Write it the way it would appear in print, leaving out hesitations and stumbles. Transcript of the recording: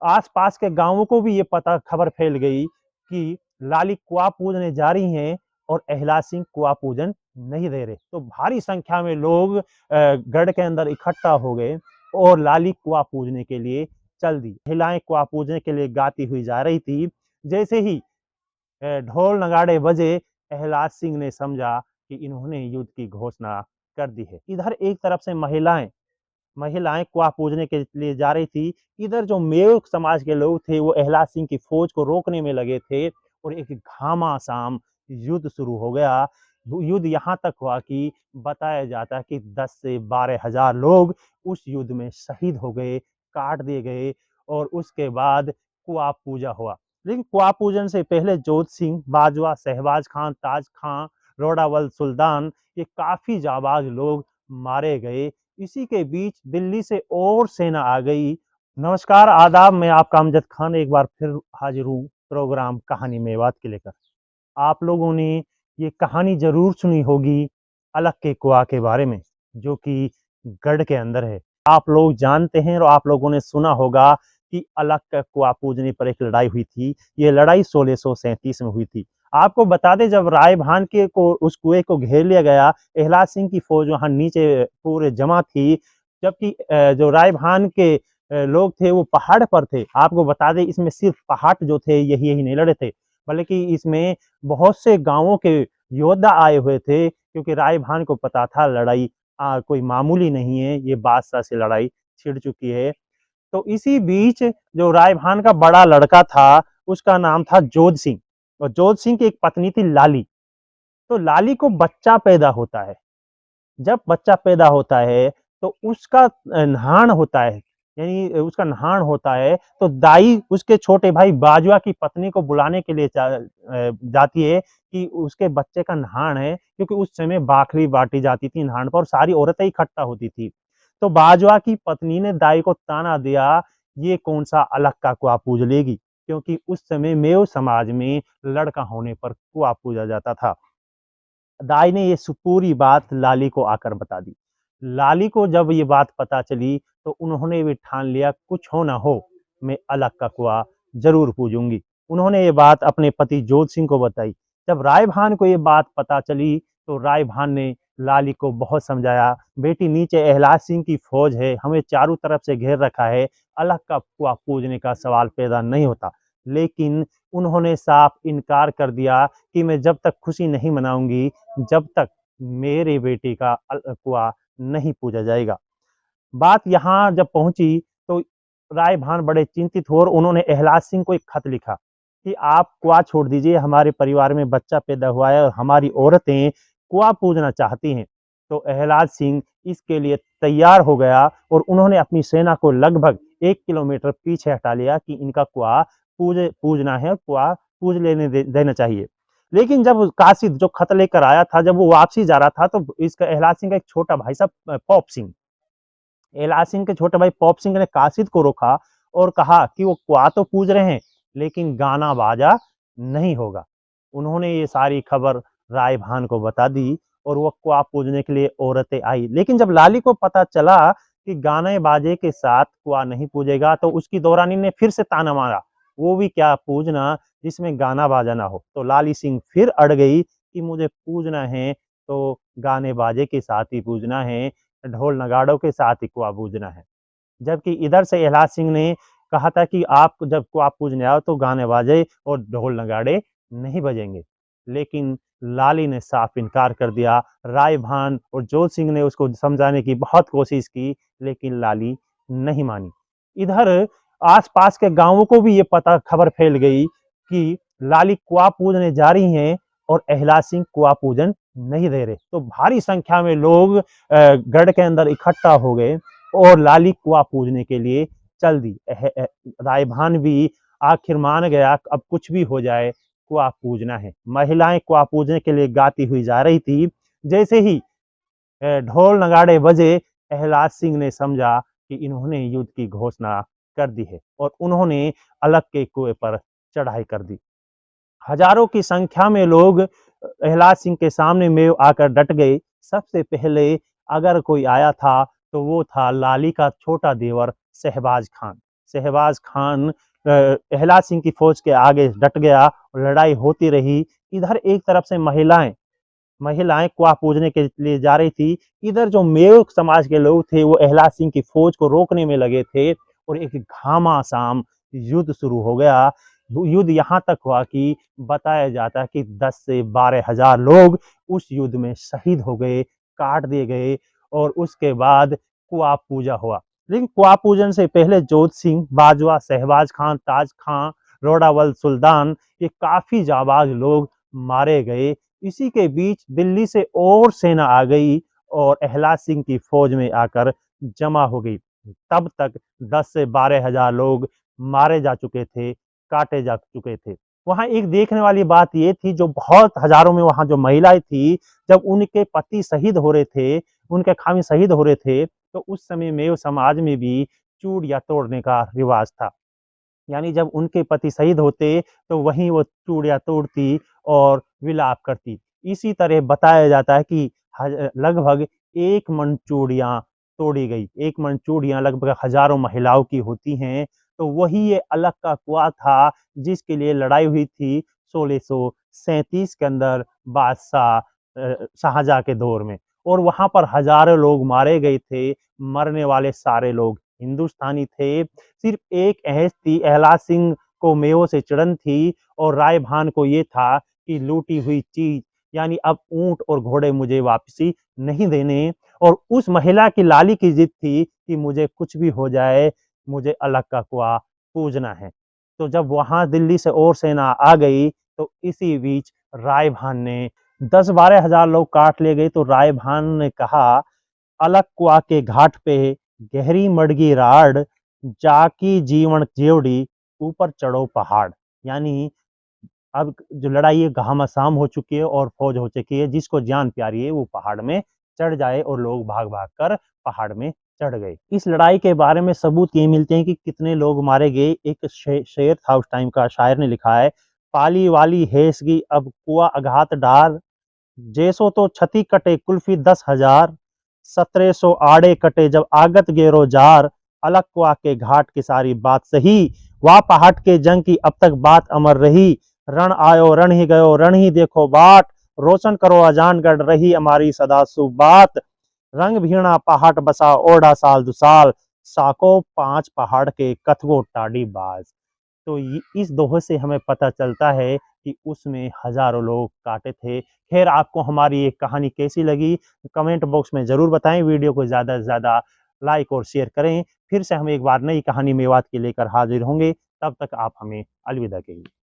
आसपास के गांवों को भी ये पता खबर फैल गई कि लाली कुआं पूजने जा रही हैं और एहलाज सिंह कुआं पूजन नहीं दे रहे। तो भारी संख्या में लोग गढ़ के अंदर इकट्ठा हो गए और लाली कुआं पूजने के लिए चल दी। महिलाएं कुआं पूजने के लिए गाती हुई जा रही थी। जैसे ही ढोल नगाड़े बजे, एहलाज सिंह ने समझा कि इन्होंने युद्ध की घोषणा कर दी है। इधर एक तरफ से महिलाएं महिलाएं कुआं पूजने के लिए जा रही थी। इधर जो मेव समाज के लोग थे वो एहलाज सिंह की फौज को रोकने में लगे थे और एक घमासान युद्ध शुरू हो गया। युद्ध यहाँ तक हुआ कि बताया जाता है कि 10 से 12 हजार लोग उस युद्ध में शहीद हो गए, काट दिए गए और उसके बाद कुआं पूजा हुआ। लेकिन कुआं पूजन से पहले जोध सिंह, बाजवा, शहबाज खान, ताज खान, रोडावल सुल्तान, ये काफी जाबाज लोग मारे गए। इसी के बीच दिल्ली से और सेना आ गई। नमस्कार, आदाब, मैं आपका अमजद खान एक बार फिर हाजिर हूँ प्रोग्राम कहानी मेवात के लेकर। आप लोगों ने ये कहानी जरूर सुनी होगी अलग के कुआं के बारे में, जो कि गढ़ के अंदर है। आप लोग जानते हैं और आप लोगों ने सुना होगा कि अलग का कुआं पूजने पर एक लड़ाई हुई थी। ये लड़ाई 1637 में हुई थी। आपको बता दें, जब राय भान के को उस कुएं को घेर लिया गया, एहलाज सिंह की फौज वहां नीचे पूरे जमा थी, जबकि जो राय भान के लोग थे वो पहाड़ पर थे। आपको बता दें, इसमें सिर्फ पहाड़ जो थे यही यही नहीं लड़े थे, बल्कि इसमें बहुत से गांवों के योद्धा आए हुए थे, क्योंकि राय भान को पता था लड़ाई कोई मामूली नहीं है, ये बादशाह से लड़ाई छिड़ चुकी है। तो इसी बीच जो राय भान का बड़ा लड़का था उसका नाम था जोध सिंह, और जोध सिंह की एक पत्नी थी लाली। तो लाली को बच्चा पैदा होता है। जब बच्चा पैदा होता है तो उसका नहान होता है, यानी उसका नहान होता है, तो दाई उसके छोटे भाई बाजवा की पत्नी को बुलाने के लिए जाती है कि उसके बच्चे का नहान है, क्योंकि उस समय बाखरी बांटी जाती थी नहान पर और सारी औरतें इकट्ठा होती थी। तो बाजवा की पत्नी ने दाई को ताना दिया, ये कौन सा अलग का कुआं पूज लेगी, क्योंकि उस समय मेव समाज में लड़का होने पर कुआं पूजा जाता था। दाई ने ये पूरी बात लाली को आकर बता दी। लाली को जब ये बात पता चली तो उन्होंने भी ठान लिया, कुछ हो ना हो मैं अलग का कुआं जरूर पूजूंगी। उन्होंने ये बात अपने पति जोध सिंह को बताई। जब राय भान को ये बात पता चली तो राय भान ने लाली को बहुत समझाया, बेटी नीचे एहलाज सिंह की फौज है, हमें चारों तरफ से घेर रखा है, अलग का कुआं पूजने का सवाल पैदा नहीं होता। लेकिन उन्होंने साफ इनकार कर दिया कि मैं जब तक खुशी नहीं मनाऊंगी, जब तक मेरे बेटे का कुआं नहीं पूजा जाएगा। बात यहाँ जब पहुंची तो राय भान बड़े चिंतित हो और उन्होंने एहलाज सिंह को एक खत लिखा कि आप कुआं छोड़ दीजिए, हमारे परिवार में बच्चा पैदा हुआ है और हमारी औरतें कुआं पूजना चाहती हैं। तो एहलाज सिंह इसके लिए तैयार हो गया और उन्होंने अपनी सेना को लगभग 1 किलोमीटर पीछे हटा लिया कि इनका कुआं पूजना है और कुआं पूज देना चाहिए। लेकिन जब कासिद जो खत लेकर आया था, जब वो वापसी जा रहा था, तो इसका एहलाज सिंह का एक छोटा भाई साहब पॉप सिंह, एहलाज सिंह के छोटे भाई पॉप सिंह ने कासिद को रोका और कहा कि वो कुआं तो पूज रहे हैं लेकिन गाना बाजा नहीं होगा। उन्होंने ये सारी खबर राय भान को बता दी और वो कुआं पूजने के लिए औरतें आई। लेकिन जब लाली को पता चला कि गाने बाजे के साथ कुआं नहीं पूजेगा, तो उसकी दौरानी ने फिर से ताना मारा, वो भी क्या पूजना जिसमें गाना बाजा ना हो। तो लाली सिंह फिर अड़ गई कि मुझे पूजना है तो गाने बाजे के साथ ही पूजना है, ढोल नगाड़ों के साथ ही कुआं पूजना है। जबकि इधर से एहलाज सिंह ने कहा था कि आप जब कुआं पूजने आओ तो गाने बाजे और ढोल नगाड़े नहीं बजेंगे। लेकिन लाली ने साफ इनकार कर दिया। राय भान और जोध सिंह ने उसको समझाने की बहुत कोशिश की, लेकिन लाली नहीं मानी। इधर आसपास के गांवों को भी ये पता खबर फैल गई कि लाली कुआं पूजने जा रही हैं और एहलाज सिंह कुआं पूजन नहीं दे रहे। तो भारी संख्या में लोग गढ़ के अंदर इकट्ठा हो गए और लाली कुआं पूजने के लिए चल दी। राय भान भी आखिर मान गया, अब कुछ भी हो जाए कुआं पूजना है। महिलाएं कुआं पूजने के लिए गाती हुई जा रही थी। जैसे ही ढोल नगाड़े बजे, एहलाज सिंह ने समझा कि इन्होंने युद्ध की घोषणा कर दी है और उन्होंने अलग के कुएं पर चढ़ाई कर दी। हजारों की संख्या में लोग एहलाज सिंह के सामने में आकर डट गए। सबसे पहले अगर कोई आया था तो वो था लाली का छोटा देवर शहबाज खान। शहबाज खान एहला सिंह की फौज के आगे डट गया और लड़ाई होती रही। इधर एक तरफ से महिलाएं कुआं पूजने के लिए जा रही थी, इधर जो मेयो समाज के लोग थे वो एहला सिंह की फौज को रोकने में लगे थे और एक घमासान युद्ध शुरू हो गया। युद्ध यहाँ तक हुआ कि बताया जाता है कि 10 से 12 हजार लोग उस युद्ध में शहीद हो गए, काट दिए गए और उसके बाद कुआं पूजा हुआ। लेकिन कुआं पूजन से पहले जोध सिंह बाजवा, शहबाज खान, ताज खान, रोडावल सुल्तान, ये काफी जाबाज लोग मारे गए। इसी के बीच दिल्ली से और सेना आ गई और एहला सिंह की फौज में आकर जमा हो गई। तब तक 10 से 12 हजार लोग मारे जा चुके थे, काटे जा चुके थे। वहां एक देखने वाली बात ये थी, जो बहुत हजारों में वहां जो महिलाएं थी, जब उनके पति शहीद हो रहे थे, उनके खामी शहीद हो रहे थे, तो उस समय मेव समाज में भी चूड़ियां तोड़ने का रिवाज था। यानी जब उनके पति शहीद होते तो वहीं वो चूड़ियां तोड़ती और विलाप करती। इसी तरह बताया जाता है कि लगभग 1 मन चूड़ियां तोड़ी गई। 1 मन चूड़ियां लगभग हजारों महिलाओं की होती हैं। तो वही ये अलग का कुआं था जिसके लिए लड़ाई हुई थी 1637 के अंदर बादशाह शाहजहां के दौर में। और वहां पर हजारों लोग मारे गए थे। मरने वाले सारे लोग हिंदुस्तानी थे। सिर्फ एक अहस थी, एहला सिंह को मेवों से चिड़न थी और राय भान को ये था कि लूटी हुई चीज यानी अब ऊंट और घोड़े मुझे वापसी नहीं देने। और उस महिला की लाली की जिद थी कि मुझे कुछ भी हो जाए, मुझे अलग का कुआं पूजना है। तो जब वहां दिल्ली से और सेना आ गई तो इसी बीच राय भान ने 10-12 हजार लोग काट ले गए। तो राय भान ने कहा, अलग कुआ के घाट पे गहरी मड़गी राड़, जाकी जीवन जेवड़ी, ऊपर चढ़ो पहाड़। यानी अब जो लड़ाई है घमासान हो चुकी है और फौज हो चुकी है, जिसको जान प्यारी है वो पहाड़ में चढ़ जाए। और लोग भाग भाग कर पहाड़ में चढ़ गए। इस लड़ाई के बारे में सबूत ये मिलते हैं कि कितने लोग मारे गए। एक शेर था उस टाइम का, शायर ने लिखा है, पाली वाली हेसगी अब कुआ अघात डार, जैसो तो छती कटे कुल्फी 10 हजार, 1700 आड़े कटे जब आगत गेरो जार, अलग कुआ के घाट की सारी बात सही, वाह पहाड़ के जंग की अब तक बात अमर रही, रण आयो रण ही गयो रण ही देखो बाट, रोशन करो अजानगढ़ रही हमारी सदा सुबात, रंग भीड़ा पहाड़ बसा ओढ़ा साल दुसाल, साको 5 पहाड़ के कथगो टाडी बाज। तो इस दोहे से हमें पता चलता है कि उसमें हजारों लोग काटे थे। खैर, आपको हमारी ये कहानी कैसी लगी कमेंट बॉक्स में जरूर बताएं। वीडियो को ज़्यादा से ज़्यादा लाइक और शेयर करें। फिर से हम एक बार नई कहानी मेवात के लेकर हाजिर होंगे। तब तक आप हमें अलविदा कहिए।